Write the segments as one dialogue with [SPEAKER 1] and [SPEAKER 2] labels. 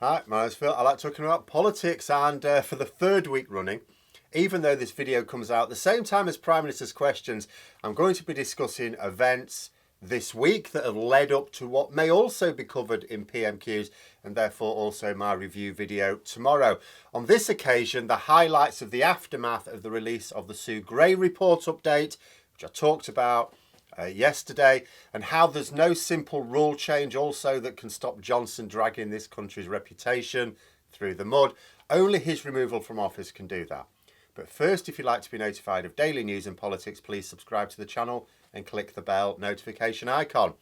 [SPEAKER 1] Hi, my name's Phil. I like talking about politics, and for the third week running, even though this video comes out at the same time as Prime Minister's questions, I'm going to be discussing events this week that have led up to what may also be covered in PMQs, and therefore also my review video tomorrow. On this occasion, the highlights of the aftermath of the release of the Sue Gray report update, which I talked about yesterday, and how there's no simple rule change also that can stop Johnson dragging this country's reputation through the mud. Only his removal from office can do that. But first, if you'd like to be notified of daily news and politics, please subscribe to the channel and click the bell notification icon.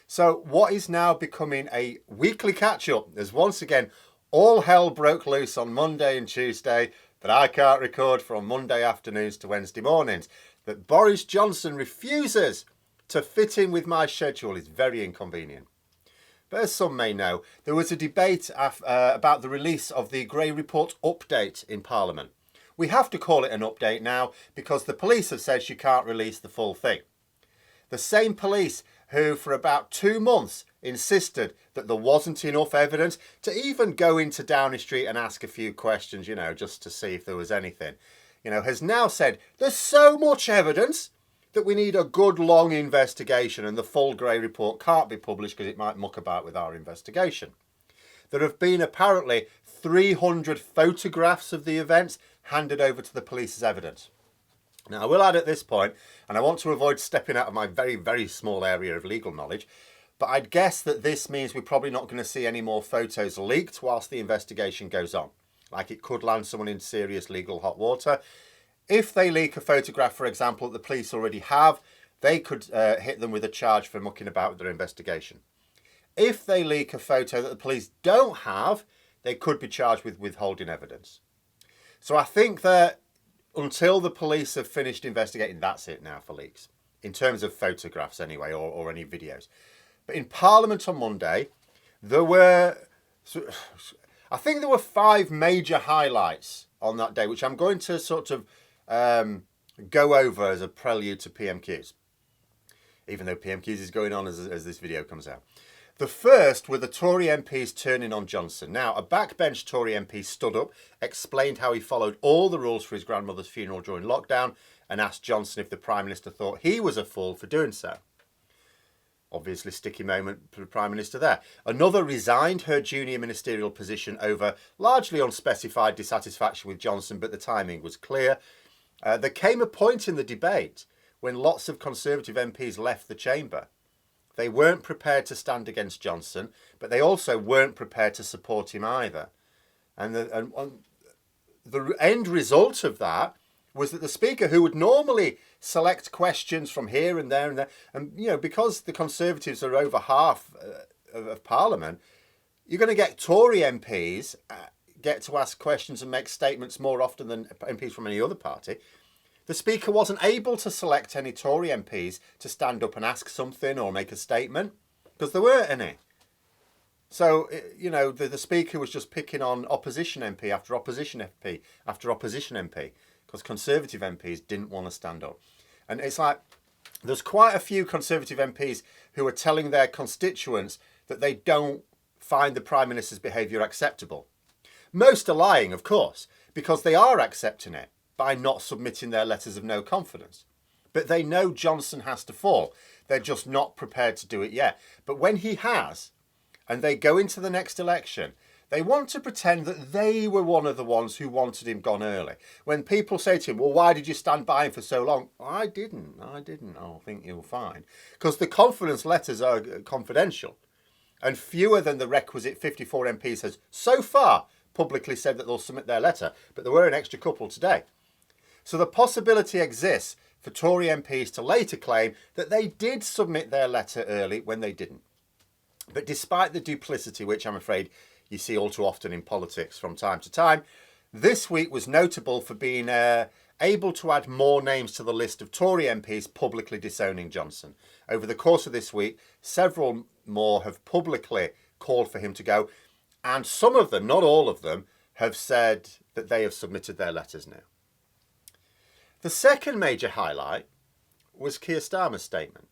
[SPEAKER 1] So what is now becoming a weekly catch-up, as once again all hell broke loose on Monday and Tuesday that I can't record from Monday afternoons to Wednesday mornings, that Boris Johnson refuses to fit in with my schedule is very inconvenient. But as some may know, there was a debate about the release of the Gray Report update in Parliament. We have to call it an update now because the police have said she can't release the full thing. The same police who for about 2 months insisted that there wasn't enough evidence to even go into Downing Street and ask a few questions, just to see if there was anything, has now said there's so much evidence that we need a good long investigation and the full Gray report can't be published because it might muck about with our investigation. There have been apparently 300 photographs of the events handed over to the police as evidence. Now, I will add at this point, and I want to avoid stepping out of my very, very small area of legal knowledge, but I'd guess that this means we're probably not going to see any more photos leaked whilst the investigation goes on. Like it could land someone in serious legal hot water. If they leak a photograph, for example, that the police already have, they could hit them with a charge for mucking about with their investigation. If they leak a photo that the police don't have, they could be charged with withholding evidence. So I think that until the police have finished investigating, that's it now for leaks, in terms of photographs anyway, or any videos. But in Parliament on Monday, I think there were 5 major highlights on that day, which I'm going to sort of go over as a prelude to PMQs, even though PMQs is going on as this video comes out. The first were the Tory MPs turning on Johnson. Now, a backbench Tory MP stood up, explained how he followed all the rules for his grandmother's funeral during lockdown, and asked Johnson if the Prime Minister thought he was a fool for doing so. Obviously, sticky moment for the Prime Minister there. Another resigned her junior ministerial position over largely unspecified dissatisfaction with Johnson, but the timing was clear. There came a point in the debate when lots of Conservative MPs left the chamber. They weren't prepared to stand against Johnson, but they also weren't prepared to support him either. And the end result of that was that the Speaker, who would normally select questions from here and there, and because the Conservatives are over half of Parliament, you're going to get Tory MPs get to ask questions and make statements more often than MPs from any other party. The Speaker wasn't able to select any Tory MPs to stand up and ask something or make a statement because there weren't any. So, the Speaker was just picking on opposition MP after opposition MP after opposition MP because Conservative MPs didn't want to stand up. And it's like there's quite a few Conservative MPs who are telling their constituents that they don't find the Prime Minister's behaviour acceptable. Most are lying, of course, because they are accepting it by not submitting their letters of no confidence. But they know Johnson has to fall. They're just not prepared to do it yet. But when he has, and they go into the next election, they want to pretend that they were one of the ones who wanted him gone early. When people say to him, well, why did you stand by him for so long? I didn't. I think you'll find. Because the confidence letters are confidential. And fewer than the requisite 54 MPs has so far publicly said that they'll submit their letter. But there were an extra couple today. So the possibility exists for Tory MPs to later claim that they did submit their letter early when they didn't. But despite the duplicity, which I'm afraid you see all too often in politics from time to time, this week was notable for being able to add more names to the list of Tory MPs publicly disowning Johnson. Over the course of this week, several more have publicly called for him to go, and some of them, not all of them, have said that they have submitted their letters now. The second major highlight was Keir Starmer's statement.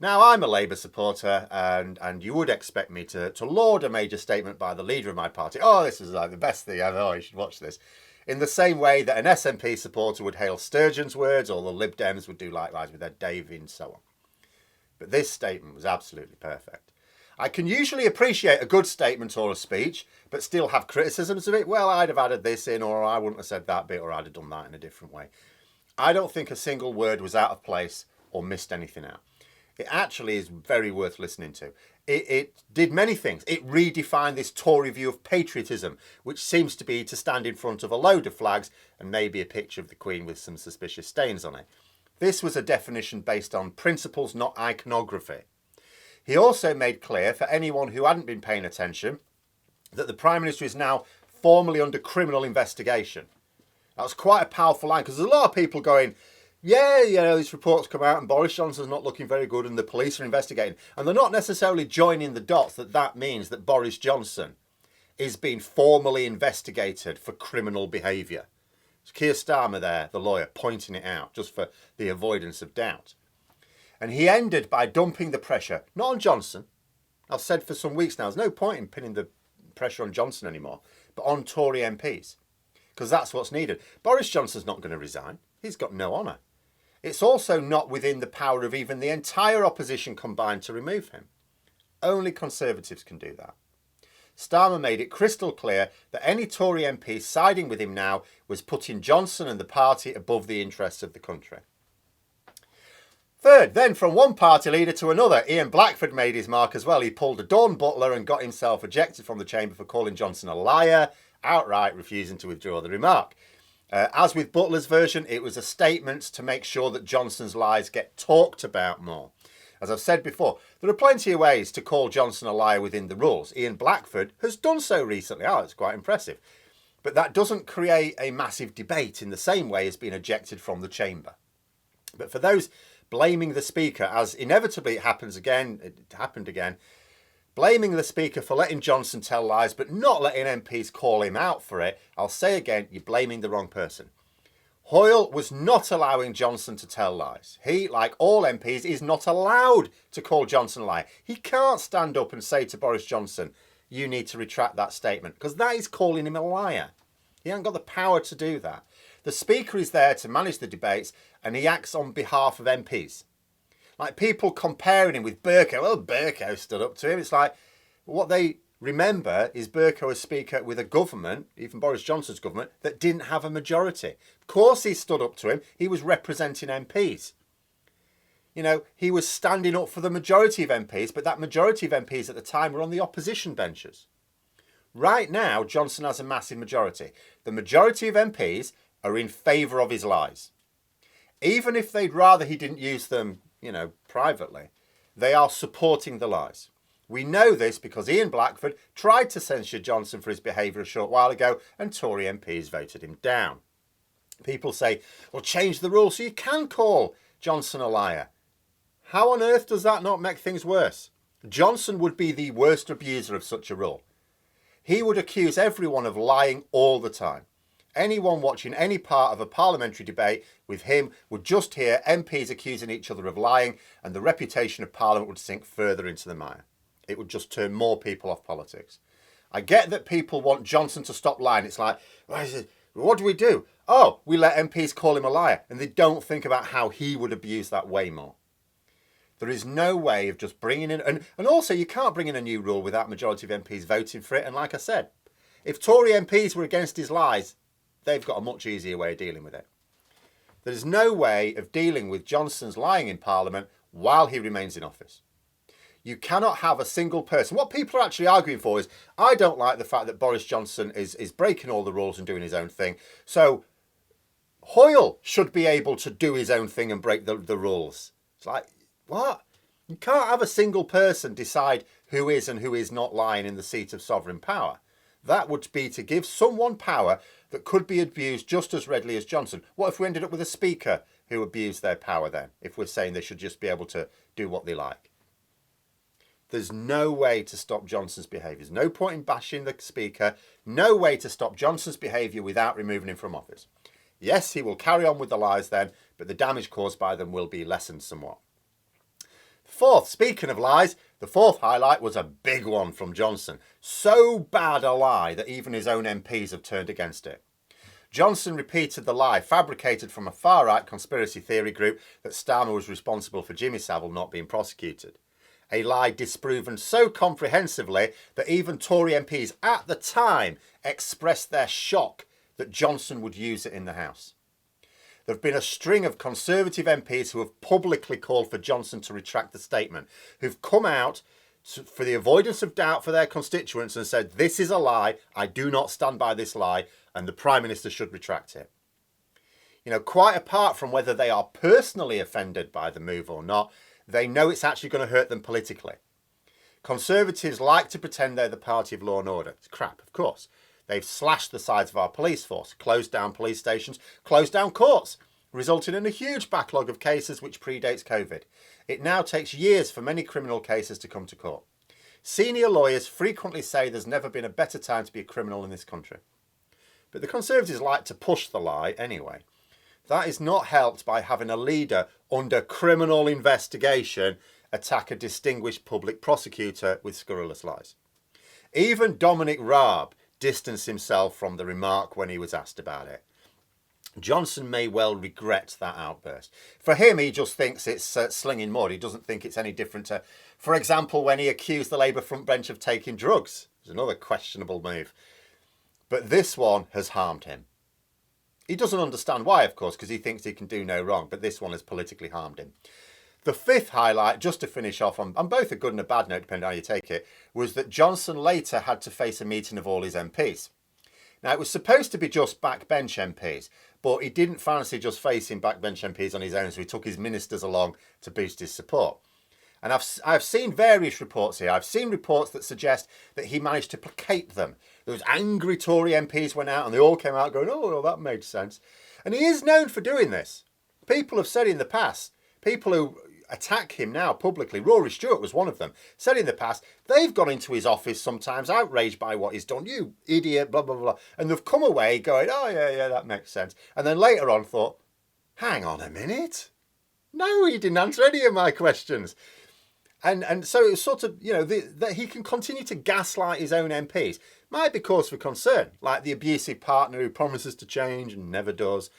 [SPEAKER 1] Now, I'm a Labour supporter, and you would expect me to laud a major statement by the leader of my party. Oh, this is like the best thing ever. Oh, you should watch this. In the same way that an SNP supporter would hail Sturgeon's words, or the Lib Dems would do likewise with their Davey and so on. But this statement was absolutely perfect. I can usually appreciate a good statement or a speech, but still have criticisms of it. Well, I'd have added this in, or I wouldn't have said that bit, or I'd have done that in a different way. I don't think a single word was out of place or missed anything out. It actually is very worth listening to. It did many things. It redefined this Tory view of patriotism, which seems to be to stand in front of a load of flags and maybe a picture of the Queen with some suspicious stains on it. This was a definition based on principles, not iconography. He also made clear, for anyone who hadn't been paying attention, that the Prime Minister is now formally under criminal investigation. That was quite a powerful line, because there's a lot of people going, yeah, you know, these reports come out and Boris Johnson's not looking very good and the police are investigating. And they're not necessarily joining the dots that means that Boris Johnson is being formally investigated for criminal behaviour. It's Keir Starmer there, the lawyer, pointing it out just for the avoidance of doubt. And he ended by dumping the pressure, not on Johnson. I've said for some weeks now, there's no point in pinning the pressure on Johnson anymore, but on Tory MPs, because that's what's needed. Boris Johnson's not going to resign. He's got no honour. It's also not within the power of even the entire opposition combined to remove him. Only Conservatives can do that. Starmer made it crystal clear that any Tory MP siding with him now was putting Johnson and the party above the interests of the country. Third, then from one party leader to another, Ian Blackford made his mark as well. He pulled a Dawn Butler and got himself ejected from the chamber for calling Johnson a liar, outright refusing to withdraw the remark. As with Butler's version, it was a statement to make sure that Johnson's lies get talked about more. As I've said before, there are plenty of ways to call Johnson a liar within the rules. Ian Blackford has done so recently. Oh, it's quite impressive. But that doesn't create a massive debate in the same way as being ejected from the chamber. But for those blaming the Speaker, as inevitably it happened again, blaming the Speaker for letting Johnson tell lies but not letting MPs call him out for it, I'll say again, you're blaming the wrong person. Hoyle was not allowing Johnson to tell lies. He, like all MPs, is not allowed to call Johnson a liar. He can't stand up and say to Boris Johnson, you need to retract that statement, because that is calling him a liar. He hasn't got the power to do that. The Speaker is there to manage the debates and he acts on behalf of MPs. Like people comparing him with Bercow. Well, Bercow stood up to him. It's like, what they remember is Bercow as Speaker with a government, even Boris Johnson's government, that didn't have a majority. Of course he stood up to him. He was representing MPs. You know, he was standing up for the majority of MPs, but that majority of MPs at the time were on the opposition benches. Right now, Johnson has a massive majority. The majority of MPs are in favour of his lies. Even if they'd rather he didn't use them, you know, privately, they are supporting the lies. We know this because Ian Blackford tried to censure Johnson for his behaviour a short while ago and Tory MPs voted him down. People say, well, change the rules so you can call Johnson a liar. How on earth does that not make things worse? Johnson would be the worst abuser of such a rule. He would accuse everyone of lying all the time. Anyone watching any part of a parliamentary debate with him would just hear MPs accusing each other of lying and the reputation of Parliament would sink further into the mire. It would just turn more people off politics. I get that people want Johnson to stop lying. It's like, what do we do? Oh, we let MPs call him a liar. And they don't think about how he would abuse that way more. There is no way of just bringing in... And also, you can't bring in a new rule without majority of MPs voting for it. And like I said, if Tory MPs were against his lies, they've got a much easier way of dealing with it. There is no way of dealing with Johnson's lying in Parliament while he remains in office. You cannot have a single person. What people are actually arguing for is, I don't like the fact that Boris Johnson is breaking all the rules and doing his own thing. So Hoyle should be able to do his own thing and break the rules. It's like, what? You can't have a single person decide who is and who is not lying in the seat of sovereign power. That would be to give someone power that could be abused just as readily as Johnson. What if we ended up with a speaker who abused their power then, if we're saying they should just be able to do what they like? There's no way to stop Johnson's behaviour. There's no point in bashing the speaker. No way to stop Johnson's behaviour without removing him from office. Yes, he will carry on with the lies then, but the damage caused by them will be lessened somewhat. Fourth, speaking of lies, the fourth highlight was a big one from Johnson. So bad a lie that even his own MPs have turned against it. Johnson repeated the lie fabricated from a far-right conspiracy theory group that Starmer was responsible for Jimmy Savile not being prosecuted. A lie disproven so comprehensively that even Tory MPs at the time expressed their shock that Johnson would use it in the House. There have been a string of Conservative MPs who have publicly called for Johnson to retract the statement, who've come out for the avoidance of doubt for their constituents and said, this is a lie, I do not stand by this lie, and the Prime Minister should retract it. You know, quite apart from whether they are personally offended by the move or not, they know it's actually going to hurt them politically. Conservatives like to pretend they're the party of law and order. It's crap, of course. They've slashed the sides of our police force, closed down police stations, closed down courts, resulting in a huge backlog of cases which predates COVID. It now takes years for many criminal cases to come to court. Senior lawyers frequently say there's never been a better time to be a criminal in this country. But the Conservatives like to push the lie anyway. That is not helped by having a leader under criminal investigation attack a distinguished public prosecutor with scurrilous lies. Even Dominic Raab distanced himself from the remark when he was asked about it. Johnson may well regret that outburst. For him, he just thinks it's slinging mud. He doesn't think it's any different to, for example, when he accused the Labour front bench of taking drugs. It's another questionable move. But this one has harmed him. He doesn't understand why, of course, because he thinks he can do no wrong, but this one has politically harmed him. The fifth highlight, just to finish off on both a good and a bad note, depending on how you take it, was that Johnson later had to face a meeting of all his MPs. Now, it was supposed to be just backbench MPs, but he didn't fancy just facing backbench MPs on his own, so he took his ministers along to boost his support. And I've seen various reports here. I've seen reports that suggest that he managed to placate them. There was angry Tory MPs went out and they all came out going, oh, well, that made sense. And he is known for doing this. People have said in the past, people who attack him now publicly, Rory Stewart was one of them, said in the past, they've gone into his office sometimes outraged by what he's done. You idiot, blah, blah, blah. And they've come away going, oh, yeah, that makes sense. And then later on thought, hang on a minute. No, he didn't answer any of my questions. And so it was sort of, you know, that he can continue to gaslight his own MPs. Might be cause for concern, like the abusive partner who promises to change and never does.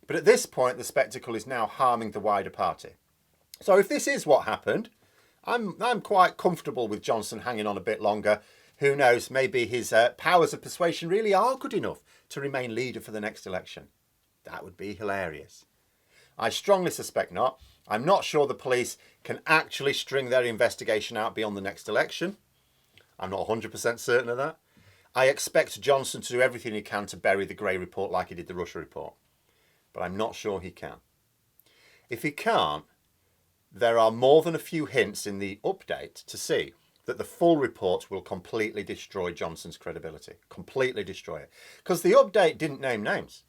[SPEAKER 1] But at this point, the spectacle is now harming the wider party. So if this is what happened, I'm quite comfortable with Johnson hanging on a bit longer. Who knows, maybe his powers of persuasion really are good enough to remain leader for the next election. That would be hilarious. I strongly suspect not. I'm not sure the police can actually string their investigation out beyond the next election. I'm not 100% certain of that. I expect Johnson to do everything he can to bury the Grey report like he did the Russia report. But I'm not sure he can. If he can't, there are more than a few hints in the update to see that the full report will completely destroy Johnson's credibility. Completely destroy it. Because the update didn't name names.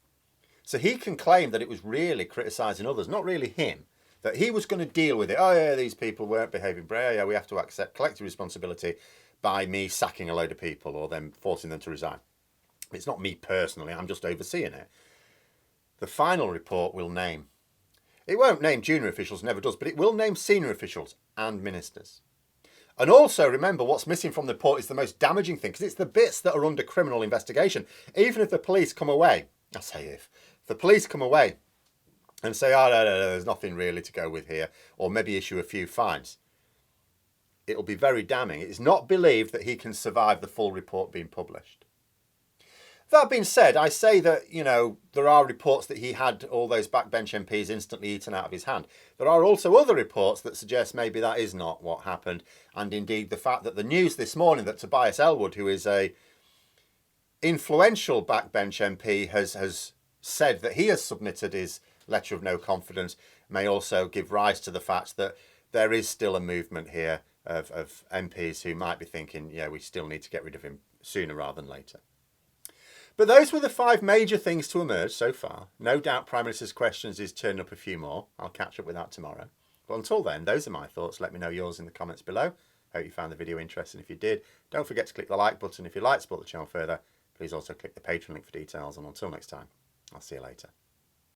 [SPEAKER 1] So he can claim that it was really criticising others, not really him. That he was going to deal with it. Oh, yeah, these people weren't behaving. Yeah, we have to accept collective responsibility by me sacking a load of people or them forcing them to resign. It's not me personally. I'm just overseeing it. The final report will name. It won't name junior officials, never does, but it will name senior officials and ministers. And also remember, what's missing from the report is the most damaging thing, because it's the bits that are under criminal investigation. Even if the police come away, I say if the police come away and say, oh, no, there's nothing really to go with here, or maybe issue a few fines, it'll be very damning. It's not believed that he can survive the full report being published. That being said, I say that, you know, there are reports that he had all those backbench MPs instantly eaten out of his hand. There are also other reports that suggest maybe that is not what happened. And indeed, the fact that the news this morning that Tobias Ellwood, who is a influential backbench MP, has said that he has submitted his letter of no confidence, may also give rise to the fact that there is still a movement here of MPs who might be thinking, yeah, we still need to get rid of him sooner rather than later. But those were the 5 major things to emerge so far. No doubt Prime Minister's questions is turning up a few more. I'll catch up with that tomorrow. But until then, those are my thoughts. Let me know yours in the comments below. Hope you found the video interesting. If you did, don't forget to click the like button. If you'd like to support the channel further, please also click the Patreon link for details. And until next time, I'll see you later.